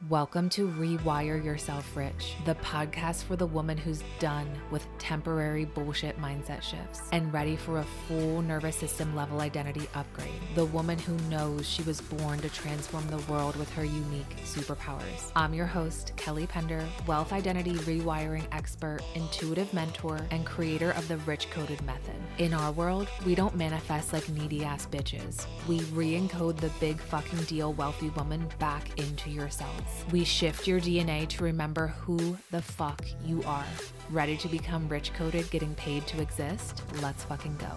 Welcome to Rewire Yourself Rich, the podcast for the woman who's done with temporary bullshit mindset shifts and ready for a full nervous system level identity upgrade. The woman who knows she was born to transform the world with her unique superpowers. I'm your host, Kelly Pender, wealth identity rewiring expert, intuitive mentor, and creator of the Rich Coded Method. In our world, we don't manifest like needy ass bitches. We re-encode the big fucking deal wealthy woman back into yourselves. We shift your DNA to remember who the fuck you are. Ready to become rich coded, getting paid to exist? Let's fucking go.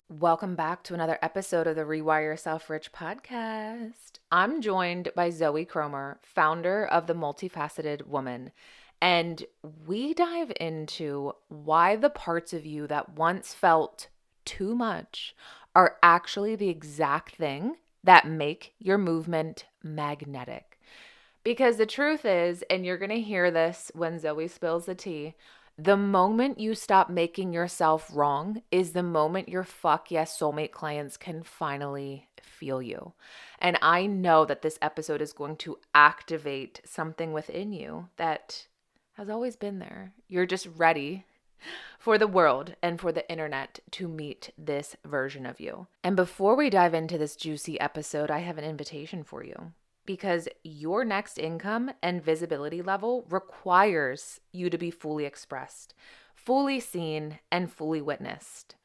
Welcome back to another episode of the Rewire Yourself Rich podcast. I'm joined by Zoe Kromer, founder of the Multifaceted Woman. And we dive into why the parts of you that once felt too much are actually the exact thing that make your movement magnetic. Because the truth is, and you're going to hear this when Zoe spills the tea, the moment you stop making yourself wrong is the moment your fuck yes soulmate clients can finally feel you. And I know that this episode is going to activate something within you that has always been there. You're just ready for the world and for the internet to meet this version of you. And before we dive into this juicy episode, I have an invitation for you. Because your next income and visibility level requires you to be fully expressed, fully seen, and fully witnessed.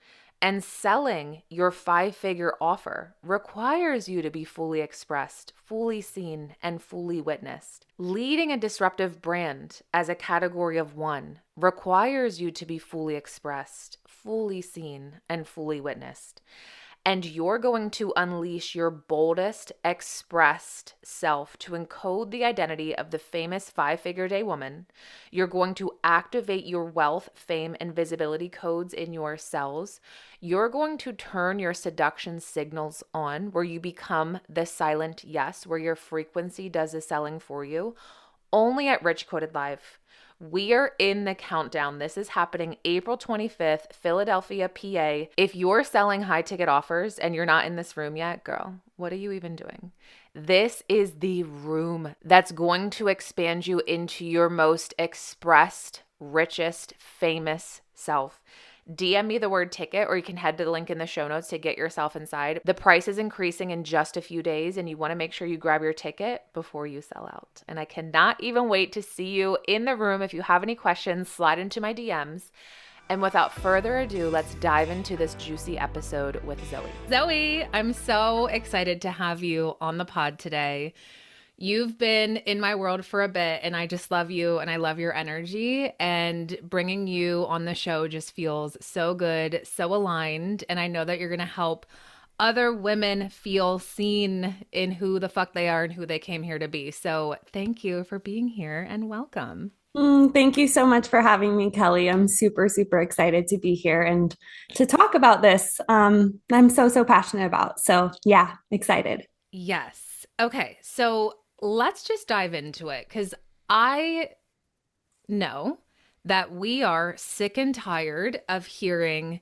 And selling your 5-figure offer requires you to be fully expressed, fully seen, and fully witnessed. Leading a disruptive brand as a category of one requires you to be fully expressed, fully seen, and fully witnessed. And you're going to unleash your boldest, expressed self to encode the identity of the famous 5-figure day woman. You're going to activate your wealth, fame, and visibility codes in your cells. You're going to turn your seduction signals on, where you become the silent yes, where your frequency does the selling for you, only at Rich Coded Live. We are in the countdown. This is happening April 25th, Philadelphia, PA. If you're selling high ticket offers and you're not in this room yet, girl, what are you even doing? This is the room that's going to expand you into your most expressed, richest, famous self. DM me the word ticket, or you can head to the link in the show notes to get yourself inside. The price is increasing in just a few days, and you want to make sure you grab your ticket before you sell out. And I cannot even wait to see you in the room. If you have any questions, slide into my DMs. And without further ado, let's dive into this juicy episode with Zoe. Zoe, I'm so excited to have you on the pod today. You've been in my world for a bit, and I just love you, and I love your energy, and bringing you on the show just feels so good, so aligned, and I know that you're going to help other women feel seen in who the fuck they are and who they came here to be. So thank you for being here, and welcome. Thank you so much for having me, Kelly. I'm super, super excited to be here and to talk about this. I'm so passionate about. So yeah, excited. Yes. Okay. So let's just dive into it, because I know that we are sick and tired of hearing,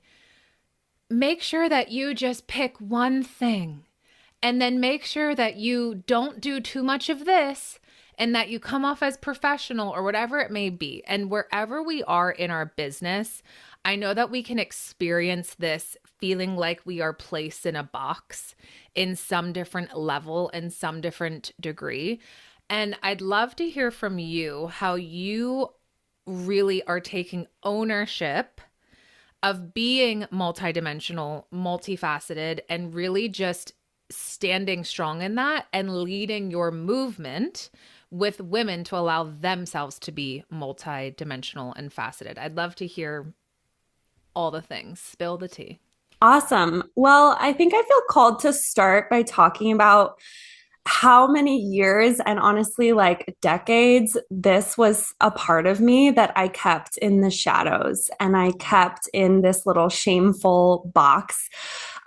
make sure that you just pick one thing, and then make sure that you don't do too much of this, and that you come off as professional, or whatever it may be. And wherever we are in our business, I know that we can experience this feeling like we are placed in a box in some different level and some different degree. And I'd love to hear from you how you really are taking ownership of being multidimensional, multifaceted, and really just standing strong in that and leading your movement with women to allow themselves to be multidimensional and faceted. I'd love to hear all the things. Spill the tea. Awesome. Well, I think I feel called to start by talking about how many years and honestly, like decades, this was a part of me that I kept in the shadows and I kept in this little shameful box.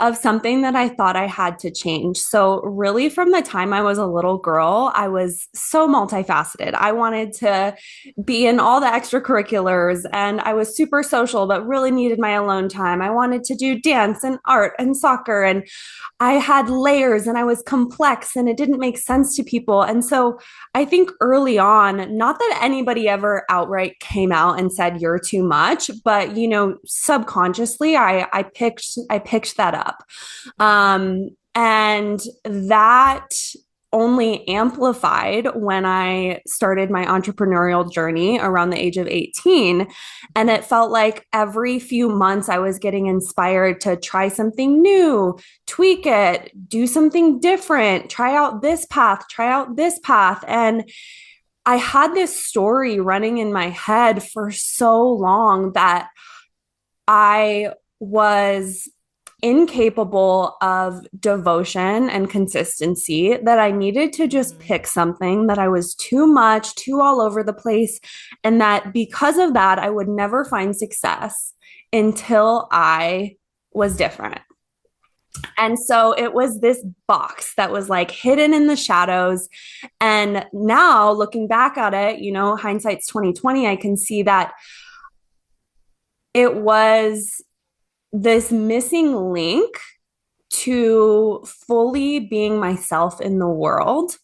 of something that I thought I had to change. So, really, from the time I was a little girl, I was so multifaceted. I wanted to be in all the extracurriculars and I was super social, but really needed my alone time. I wanted to do dance and art and soccer, and I had layers and I was complex and it didn't make sense to people. And so I think early on, not that anybody ever outright came out and said you're too much, but subconsciously I picked that up. And that only amplified when I started my entrepreneurial journey around the age of 18. And it felt like every few months I was getting inspired to try something new, tweak it, do something different, try out this path, try out this path. And I had this story running in my head for so long that I was incapable of devotion and consistency, that I needed to just pick something, that I was too much, too all over the place, and that because of that, I would never find success until I was different. And so it was this box that was like hidden in the shadows. And now looking back at it, hindsight's 2020, I can see that it was this missing link to fully being myself in the world.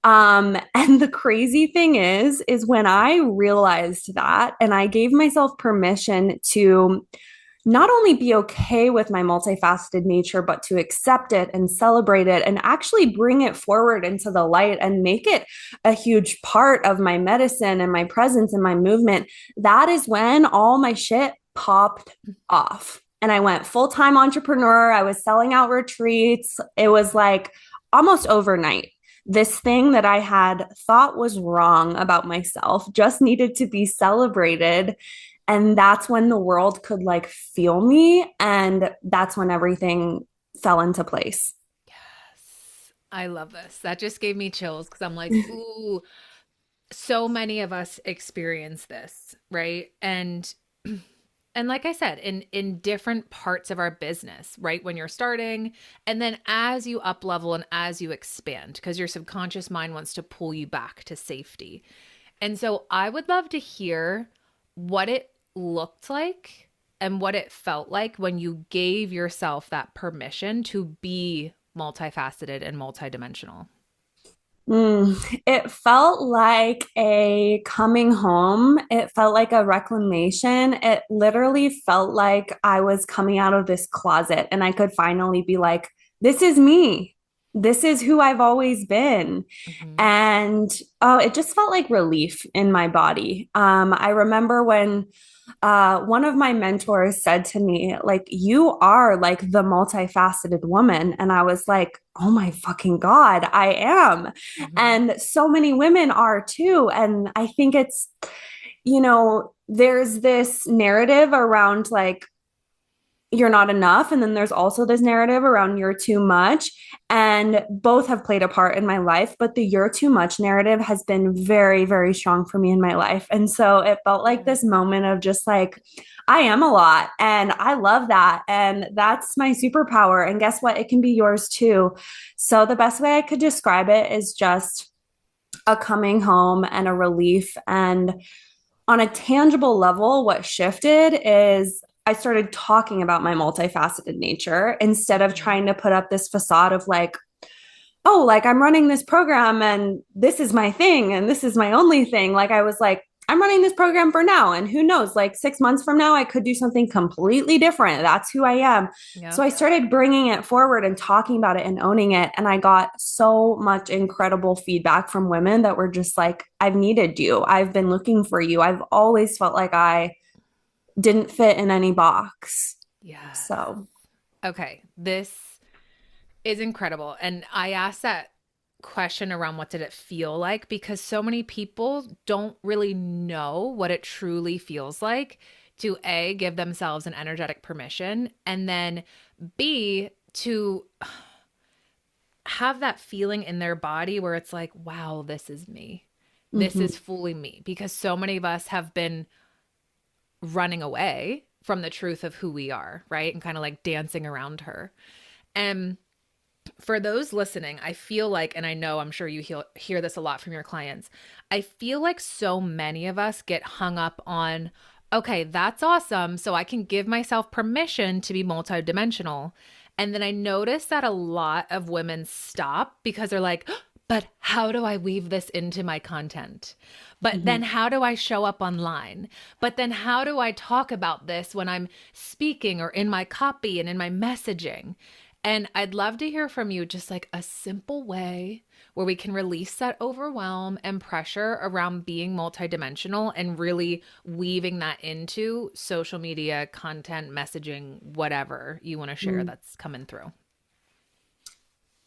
And the crazy thing is when I realized that and I gave myself permission to not only be okay with my multifaceted nature, but to accept it and celebrate it and actually bring it forward into the light and make it a huge part of my medicine and my presence and my movement, that is when all my shit popped off. And I went full-time entrepreneur. I was selling out retreats. It was like almost overnight. This thing that I had thought was wrong about myself just needed to be celebrated. And that's when the world could like feel me. And that's when everything fell into place. Yes. I love this. That just gave me chills because I'm like, ooh, so many of us experience this, right? And like I said, in different parts of our business, right? When you're starting, and then as you up level and as you expand, because your subconscious mind wants to pull you back to safety. And so I would love to hear what it looked like and what it felt like when you gave yourself that permission to be multifaceted and multidimensional. It felt like a coming home. It felt like a reclamation. It literally felt like I was coming out of this closet and I could finally be like, this is me. This is who I've always been. And it just felt like relief in my body. I remember when one of my mentors said to me, like, you are like the multifaceted woman. And I was like, oh my fucking God, I am. And so many women are too. And I think it's, there's this narrative around like, you're not enough. And then there's also this narrative around you're too much. And both have played a part in my life, but the you're too much narrative has been very, very strong for me in my life. And so it felt like this moment of just like, I am a lot and I love that. And that's my superpower. And guess what? It can be yours too. So the best way I could describe it is just a coming home and a relief. And on a tangible level, what shifted is I started talking about my multifaceted nature instead of trying to put up this facade of like, oh, like I'm running this program and this is my thing and this is my only thing. Like I was like, I'm running this program for now. And who knows, like 6 months from now, I could do something completely different. That's who I am. Yep. So I started bringing it forward and talking about it and owning it. And I got so much incredible feedback from women that were just like, I've needed you. I've been looking for you. I've always felt like I didn't fit in any box. Yeah. So. Okay. This is incredible. And I asked that question around what did it feel like, because so many people don't really know what it truly feels like to A, give themselves an energetic permission, and then B, to have that feeling in their body where it's like, wow, this is me. This is fully me. Because so many of us have been running away from the truth of who we are, right? And kind of like dancing around her. And for those listening, I feel like, and I know I'm sure you hear this a lot from your clients, I feel like so many of us get hung up on, okay, that's awesome. So I can give myself permission to be multidimensional. And then I notice that a lot of women stop because they're like, but how do I weave this into my content? But then how do I show up online? But then how do I talk about this when I'm speaking or in my copy and in my messaging? And I'd love to hear from you just like a simple way where we can release that overwhelm and pressure around being multidimensional and really weaving that into social media, content, messaging, whatever you want to share that's coming through.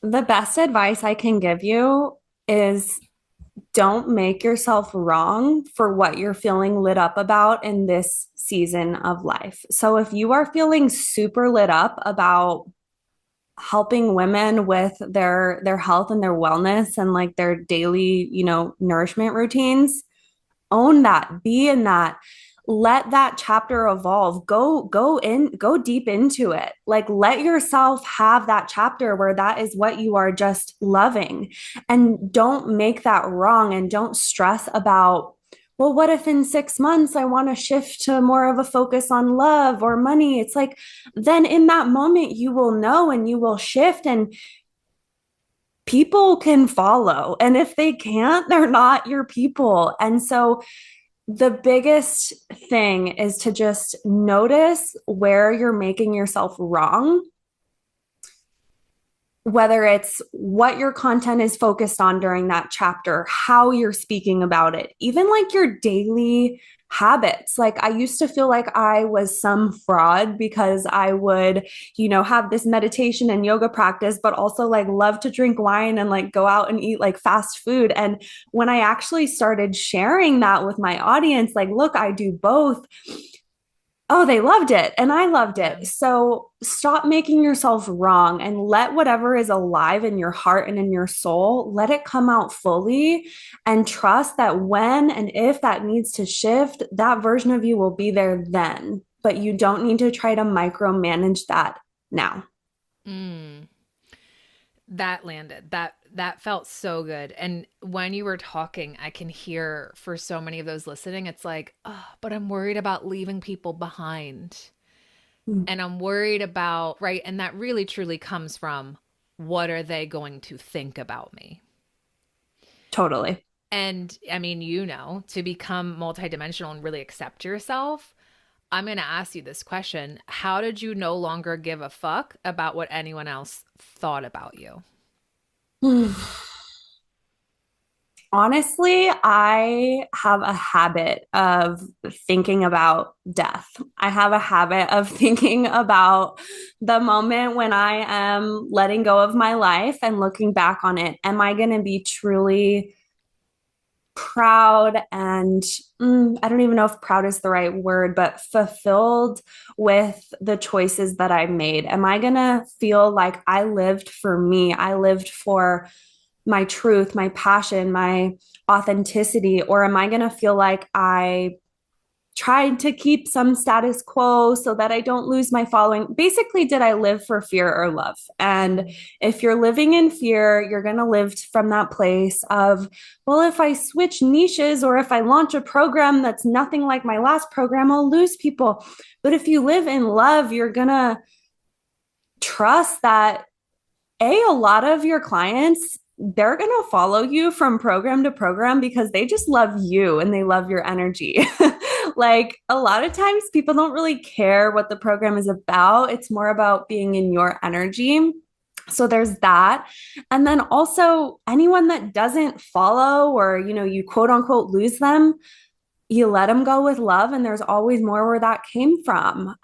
The best advice I can give you is don't make yourself wrong for what you're feeling lit up about in this season of life. So if you are feeling super lit up about helping women with their health and their wellness and like their daily, nourishment routines, own that, be in that. Let that chapter evolve. Go deep into it. Like let yourself have that chapter where that is what you are just loving. And don't make that wrong and don't stress about, well, what if in 6 months I want to shift to more of a focus on love or money? It's like, then in that moment, you will know and you will shift and people can follow. And if they can't, they're not your people. And so the biggest thing is to just notice where you're making yourself wrong, whether it's what your content is focused on during that chapter, how you're speaking about it, even like your daily habits. Like I used to feel like I was some fraud because I would, have this meditation and yoga practice, but also like love to drink wine and like go out and eat like fast food. And when I actually started sharing that with my audience, like, look, I do both. Oh, they loved it and I loved it. So stop making yourself wrong and let whatever is alive in your heart and in your soul, let it come out fully and trust that when and if that needs to shift, that version of you will be there then. But you don't need to try to micromanage that now. That landed. That felt so good. And when you were talking, I can hear for so many of those listening, it's like, oh, but I'm worried about leaving people behind. And I'm worried about, right? And that really truly comes from what are they going to think about me? Totally. And I mean, to become multidimensional and really accept yourself, I'm going to ask you this question. How did you no longer give a fuck about what anyone else thought about you? Honestly, I have a habit of thinking about death. I have a habit of thinking about the moment when I am letting go of my life and looking back on it. Am I going to be truly proud and I don't even know if proud is the right word, but fulfilled with the choices that I made? Am I going to feel like I lived for me? I lived for my truth, my passion, my authenticity? Or am I going to feel like I tried to keep some status quo so that I don't lose my following? Basically, did I live for fear or love? And if you're living in fear, you're going to live from that place of, well, if I switch niches or if I launch a program that's nothing like my last program, I'll lose people. But if you live in love, you're going to trust that a lot of your clients, they're going to follow you from program to program because they just love you and they love your energy. Like a lot of times people don't really care what the program is about. It's more about being in your energy. So there's that. And then also anyone that doesn't follow or, you quote unquote lose them, you let them go with love, and there's always more where that came from.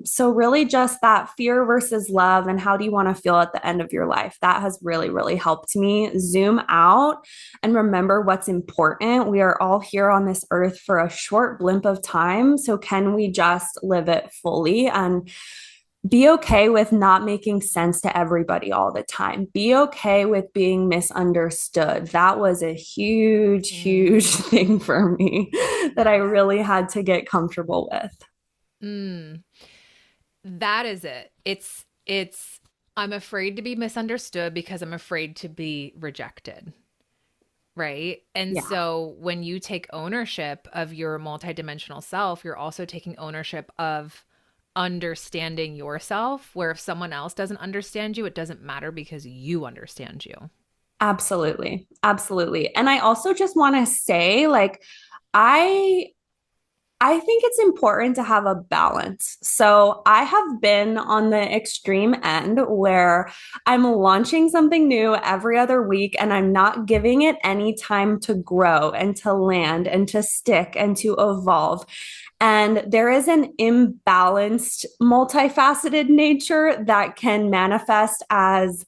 So really just that fear versus love and how do you want to feel at the end of your life? That has really, really helped me zoom out and remember what's important. We are all here on this earth for a short blimp of time. So can we just live it fully and be okay with not making sense to everybody all the time? Be okay with being misunderstood. That was a huge thing for me that I really had to get comfortable with. Mm, that is it. I'm afraid to be misunderstood because I'm afraid to be rejected. Right. And Yeah. so when you take ownership of your multidimensional self, you're also taking ownership of understanding yourself, where if someone else doesn't understand you, it doesn't matter because you understand you. Absolutely. Absolutely. And I also just want to say, like, I I think it's important to have a balance. So I have been on the extreme end where I'm launching something new every other week and I'm not giving it any time to grow and to land and to stick and to evolve. And there is an imbalanced, multifaceted nature that can manifest as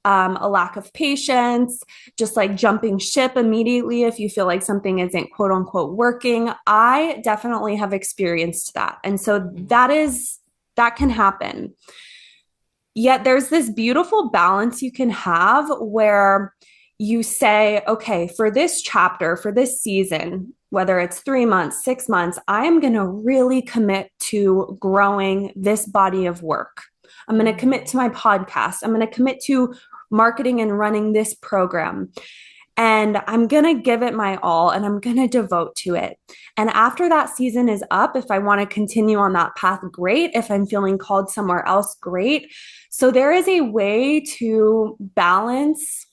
a lack of patience, just like jumping ship immediately if you feel like something isn't quote unquote working. I definitely have experienced that. And so Mhm. that can happen. Yet there's this beautiful balance you can have where you say, okay, for this chapter, for this season, whether it's 3 months, 6 months, I'm going to really commit to growing this body of work. I'm going to commit Mhm. to my podcast. I'm going to commit to marketing and running this program. And I'm going to give it my all and I'm going to devote to it. And after that season is up, if I want to continue on that path, great. If I'm feeling called somewhere else, great. So there is a way to balance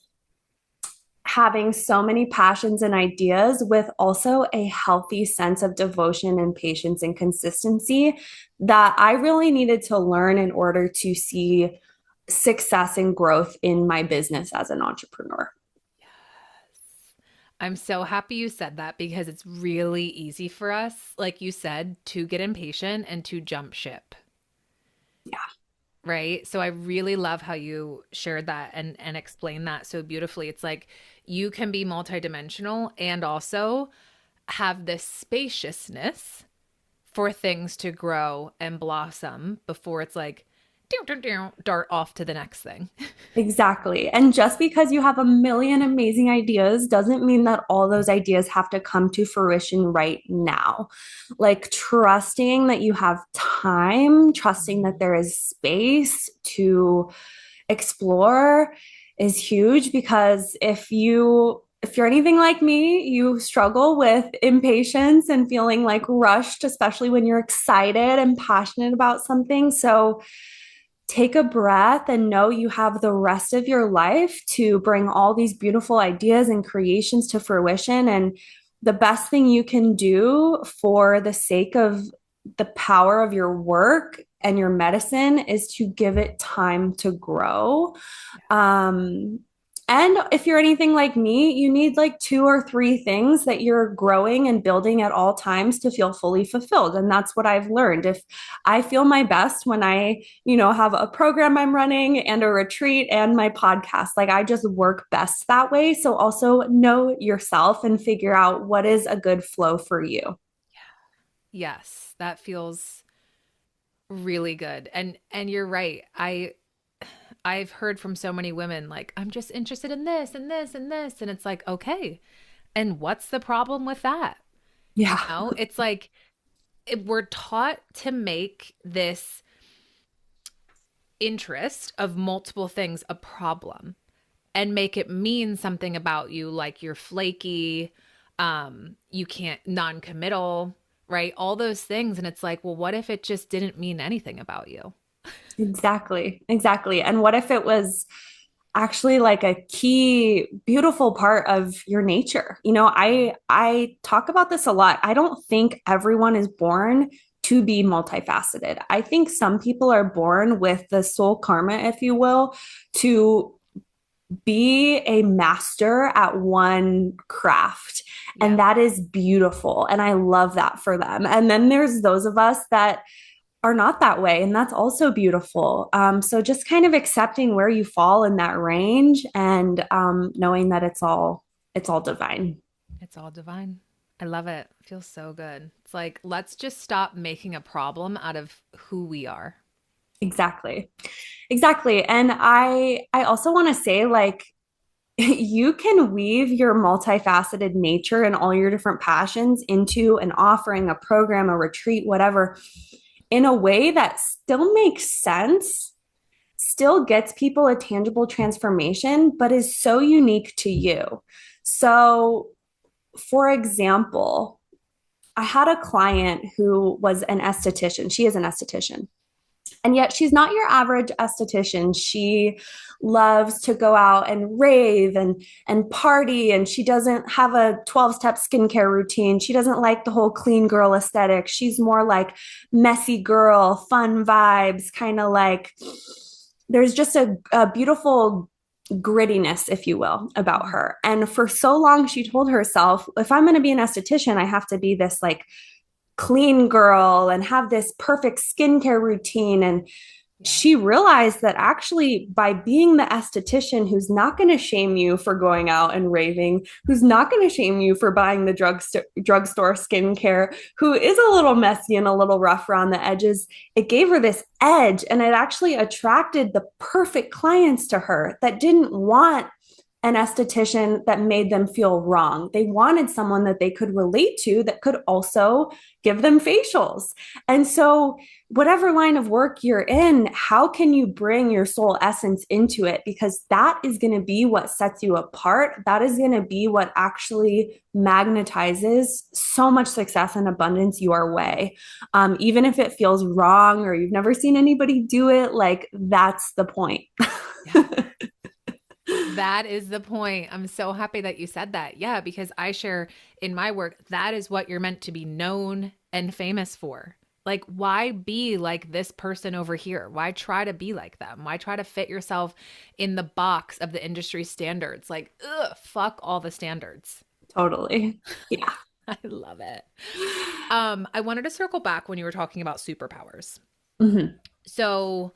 having so many passions and ideas with also a healthy sense of devotion and patience and consistency that I really needed to learn in order to see success and growth in my business as an entrepreneur. I'm so happy you said that because it's really easy for us, like you said, to get impatient and to jump ship. Yeah. Right. So I really love how you shared that and explained that so beautifully. It's like you can be multidimensional and also have this spaciousness for things to grow and blossom before it's like dart off to the next thing. Exactly. And just because you have a million amazing ideas doesn't mean that all those ideas have to come to fruition right now. Like trusting that you have time, trusting that there is space to explore is huge because if you're anything like me, you struggle with impatience and feeling like rushed, especially when you're excited and passionate about something. So take a breath and know you have the rest of your life to bring all these beautiful ideas and creations to fruition. And the best thing you can do for the sake of the power of your work and your medicine is to give it time to grow. Um, and if you're anything like me, you need like two or three things that you're growing and building at all times to feel fully fulfilled. And that's what I've learned. If I feel my best when I have a program I'm running and a retreat and my podcast, like I just work best that way. So also know yourself and figure out what is a good flow for you. Yes, that feels really good. And you're right. I've heard from so many women like I'm just interested in this and this and this and it's like, okay. And what's the problem with that? You Yeah, know, it's like we're taught to make this interest of multiple things a problem and make it mean something about you, like you're flaky, you can't non-committal, right? All those things. And it's like, well, what if it just didn't mean anything about you? exactly. Exactly. And what if it was actually like a key beautiful part of your nature? I talk about this a lot. I don't think everyone is born to be multifaceted. I think some people are born with the soul karma, if you will, to be a master at one craft. And Yeah. that is beautiful. And I love that for them. And then there's those of us that are not that way. And that's also beautiful. So just kind of accepting where you fall in that range and knowing that it's all divine. It's all divine. I love it. It feels so good. It's like, let's just stop making a problem out of who we are. Exactly. Exactly. And I also want to say like you can weave your multifaceted nature and all your different passions into an offering, a program, a retreat, whatever, in a way that still makes sense, still gets people a tangible transformation, but is so unique to you. So, for example, I had a client who was an esthetician. She is an esthetician. And yet she's not your average esthetician. She loves to go out and rave and party, and she doesn't have a 12-step skincare routine. She doesn't like the whole clean girl aesthetic. She's more like messy girl, fun vibes, kind of like there's just a beautiful grittiness, if you will, about her. And for so long, she told herself, if I'm going to be an esthetician, I have to be this like clean girl and have this perfect skincare routine. And she realized that actually by being the esthetician who's not going to shame you for going out and raving, who's not going to shame you for buying the drugstore skincare, who is a little messy and a little rough around the edges, it gave her this edge, and it actually attracted the perfect clients to her that didn't want an esthetician that made them feel wrong. They wanted someone that they could relate to that could also give them facials. And so, whatever line of work you're in, how can you bring your soul essence into it? Because that is going to be what sets you apart. That is going to be what actually magnetizes so much success and abundance your way. Even if it feels wrong or you've never seen anybody do it, like that's the point. Yeah. That is the point. I'm so happy that you said that. Yeah, because I share in my work, that is what you're meant to be known and famous for. Like, why be like this person over here? Why try to be like them? Why try to fit yourself in the box of the industry standards? Like, fuck all the standards. Totally. Yeah. I love it. I wanted to circle back when you were talking about superpowers. Mm-hmm. So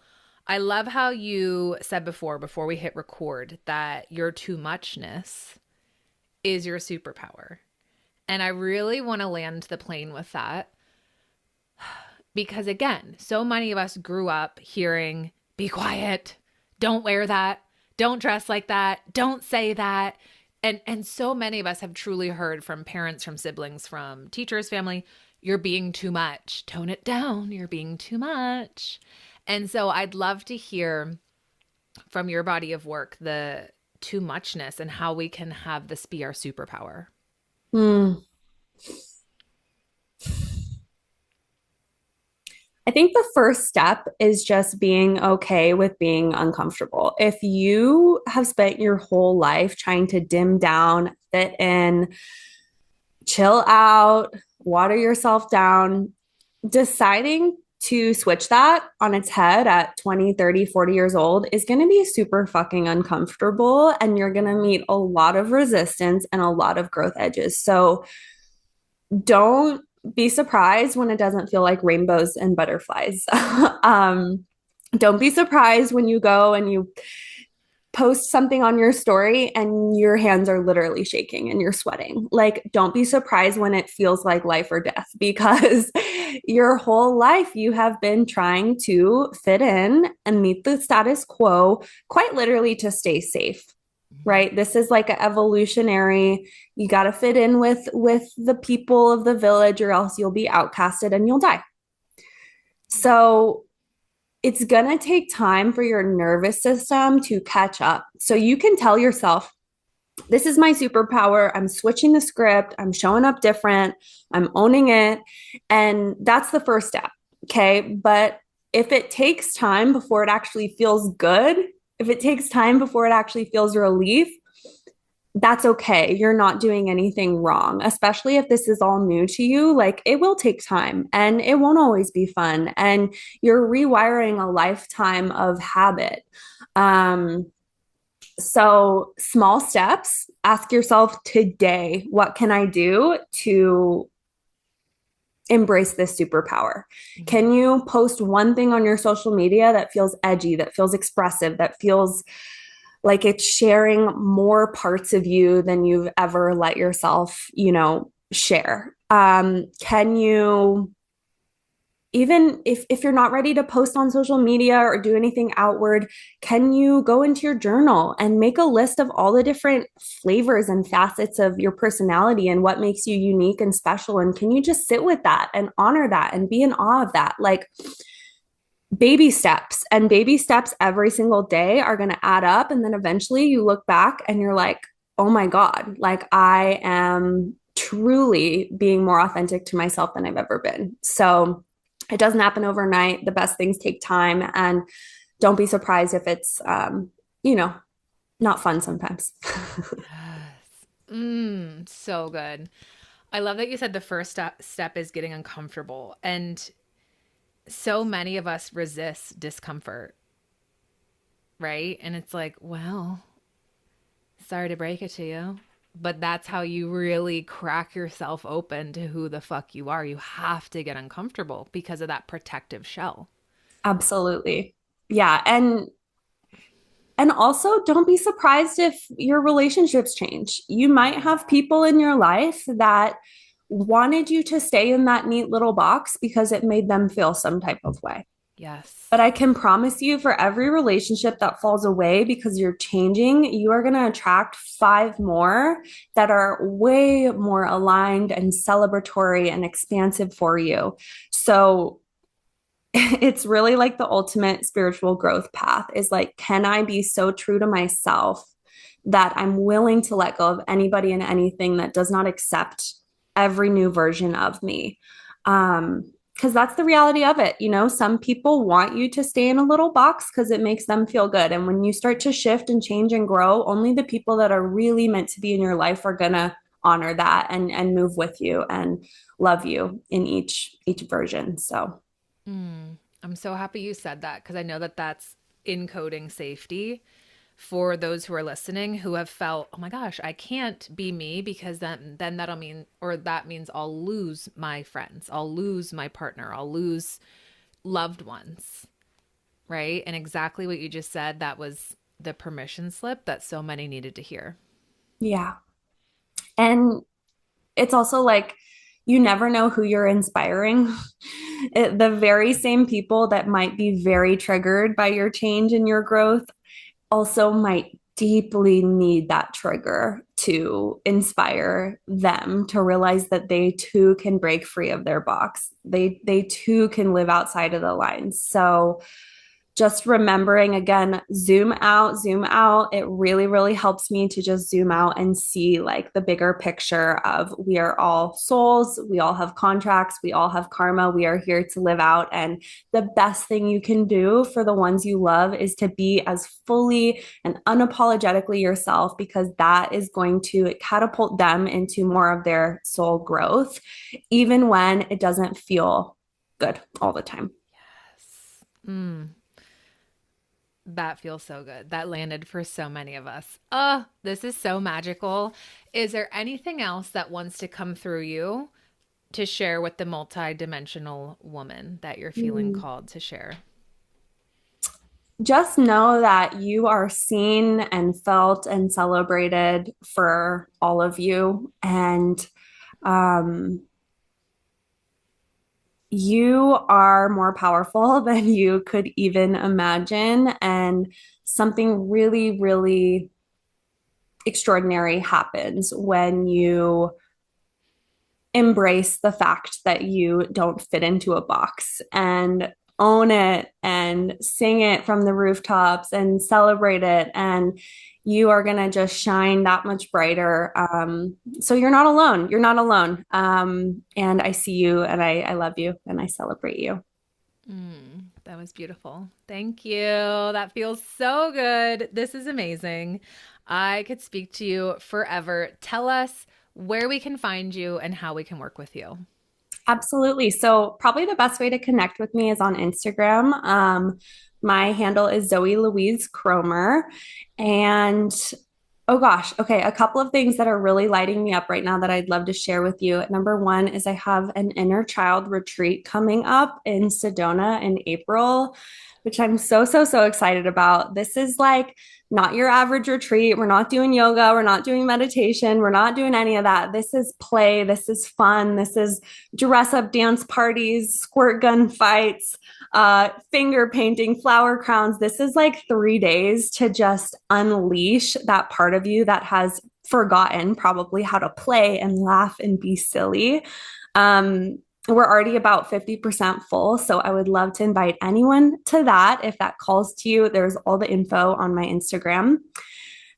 I love how you said before we hit record, that your too muchness is your superpower. And I really want to land the plane with that. Because again, so many of us grew up hearing, be quiet, don't wear that, don't dress like that, don't say that. And so many of us have truly heard from parents, from siblings, from teachers, family, you're being too much, tone it down, you're being too much. And so I'd love to hear from your body of work the too muchness and how we can have this be our superpower. I think the first step is just being okay with being uncomfortable. If you have spent your whole life trying to dim down, fit in, chill out, water yourself down, deciding to switch that on its head at 20, 30, 40 years old is going to be super fucking uncomfortable. And you're going to meet a lot of resistance and a lot of growth edges. So don't be surprised when it doesn't feel like rainbows and butterflies. Don't be surprised when you go and you post something on your story and your hands are literally shaking and you're sweating. Like, don't be surprised when it feels like life or death, because your whole life you have been trying to fit in and meet the status quo, quite literally to stay safe. Right? This is like an evolutionary, you got to fit in with the people of the village or else you'll be outcasted and you'll die. So it's going to take time for your nervous system to catch up. So you can tell yourself, this is my superpower. I'm switching the script. I'm showing up different. I'm owning it. And that's the first step. Okay. But if it takes time before it actually feels good, if it takes time before it actually feels relief, that's okay. You're not doing anything wrong, especially if this is all new to you. Like, it will take time and it won't always be fun. And you're rewiring a lifetime of habit. So small steps, ask yourself today, what can I do to embrace this superpower? Can you post one thing on your social media that feels edgy, that feels expressive, that feels like it's sharing more parts of you than you've ever let yourself, share? Can you even if you're not ready to post on social media or do anything outward, can you go into your journal and make a list of all the different flavors and facets of your personality and what makes you unique and special? And can you just sit with that and honor that and be in awe of that? Like, baby steps every single day are going to add up. And then eventually you look back and you're like, oh my God, like I am truly being more authentic to myself than I've ever been. So it doesn't happen overnight. The best things take time. And don't be surprised if it's, you know, not fun sometimes. Yes. So good. I love that you said the first step is getting uncomfortable. And so many of us resist discomfort, right? And it's like, well, sorry to break it to you, but that's how you really crack yourself open to who the fuck you are. You have to get uncomfortable because of that protective shell. Absolutely. Yeah. And also, don't be surprised if your relationships change. You might have people in your life that wanted you to stay in that neat little box because it made them feel some type of way. Yes. But I can promise you, for every relationship that falls away because you're changing, you are going to attract five more that are way more aligned and celebratory and expansive for you. So it's really like the ultimate spiritual growth path is like, can I be so true to myself that I'm willing to let go of anybody and anything that does not accept every new version of me? Because that's the reality of it. You know, some people want you to stay in a little box because it makes them feel good. And when you start to shift and change and grow, only the people that are really meant to be in your life are gonna honor that and move with you and love you in each version. So I'm so happy you said that because I know that that's encoding safety for those who are listening who have felt, oh my gosh, I can't be me because then that'll mean, or that means I'll lose my friends, I'll lose my partner, I'll lose loved ones, right? And exactly what you just said, that was the permission slip that so many needed to hear. yeah. And it's also like you never know who you're inspiring. The very same people that might be very triggered by your change and your growth also might deeply need that trigger to inspire them to realize that they too can break free of their box. They too can live outside of the lines. So just remembering again, zoom out, zoom out. It really, really helps me to just zoom out and see like the bigger picture of we are all souls, we all have contracts, we all have karma, we are here to live out. And the best thing you can do for the ones you love is to be as fully and unapologetically yourself, because that is going to catapult them into more of their soul growth, even when it doesn't feel good all the time. Yes. That feels so good. That landed for so many of us. Oh, this is so magical. Is there anything else that wants to come through you to share with the multidimensional woman that you're feeling Mm. called to share? Just know that you are seen and felt and celebrated for all of you. And um, you are more powerful than you could even imagine. And something really, really extraordinary happens when you embrace the fact that you don't fit into a box and own it and sing it from the rooftops and celebrate it. And you are going to just shine that much brighter. So you're not alone. You're not alone. And I see you and I love you and I celebrate you. That was beautiful. Thank you. That feels so good. This is amazing. I could speak to you forever. Tell us where we can find you and how we can work with you. Absolutely. So, probably the best way to connect with me is on Instagram. My handle is Zoe Louise Kromer. And oh gosh, okay, a couple of things that are really lighting me up right now that I'd love to share with you. Number one is I have an inner child retreat coming up in Sedona in April, which I'm so, so, so excited about. This is like not your average retreat. We're not doing yoga. We're not doing meditation. We're not doing any of that. This is play. This is fun. This is dress up dance parties, squirt gun fights, finger painting, flower crowns. This is like 3 days to just unleash that part of you that has forgotten probably how to play and laugh and be silly. We're already about 50% full. So I would love to invite anyone to that. If that calls to you, there's all the info on my Instagram.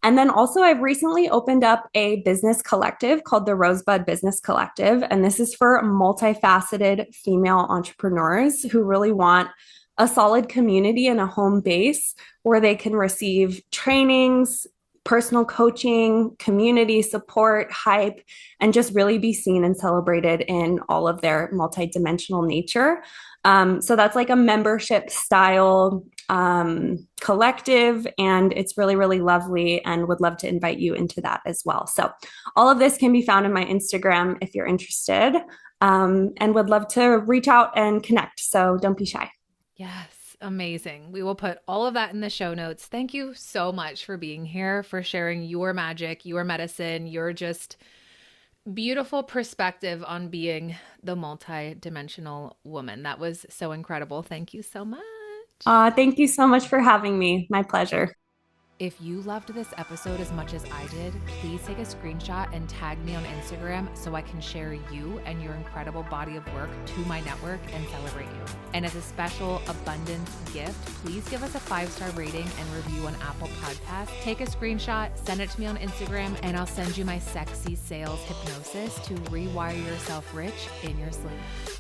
And then also, I've recently opened up a business collective called the Rosebud Business Collective. And this is for multifaceted female entrepreneurs who really want a solid community and a home base where they can receive trainings, personal coaching, community support, hype, and just really be seen and celebrated in all of their multidimensional nature. So that's like a membership style collective, and it's really, really lovely, and would love to invite you into that as well. So all of this can be found in my Instagram if you're interested, and would love to reach out and connect. So don't be shy. Yes. Amazing. We will put all of that in the show notes. Thank you so much for being here, for sharing your magic, your medicine, your just beautiful perspective on being the multi-dimensional woman. That was so incredible. Thank you so much. Thank you so much for having me. My pleasure. If you loved this episode as much as I did, please take a screenshot and tag me on Instagram so I can share you and your incredible body of work to my network and celebrate you. And as a special abundance gift, please give us a 5-star rating and review on Apple Podcasts. Take a screenshot, send it to me on Instagram, and I'll send you my sexy sales hypnosis to rewire yourself rich in your sleep.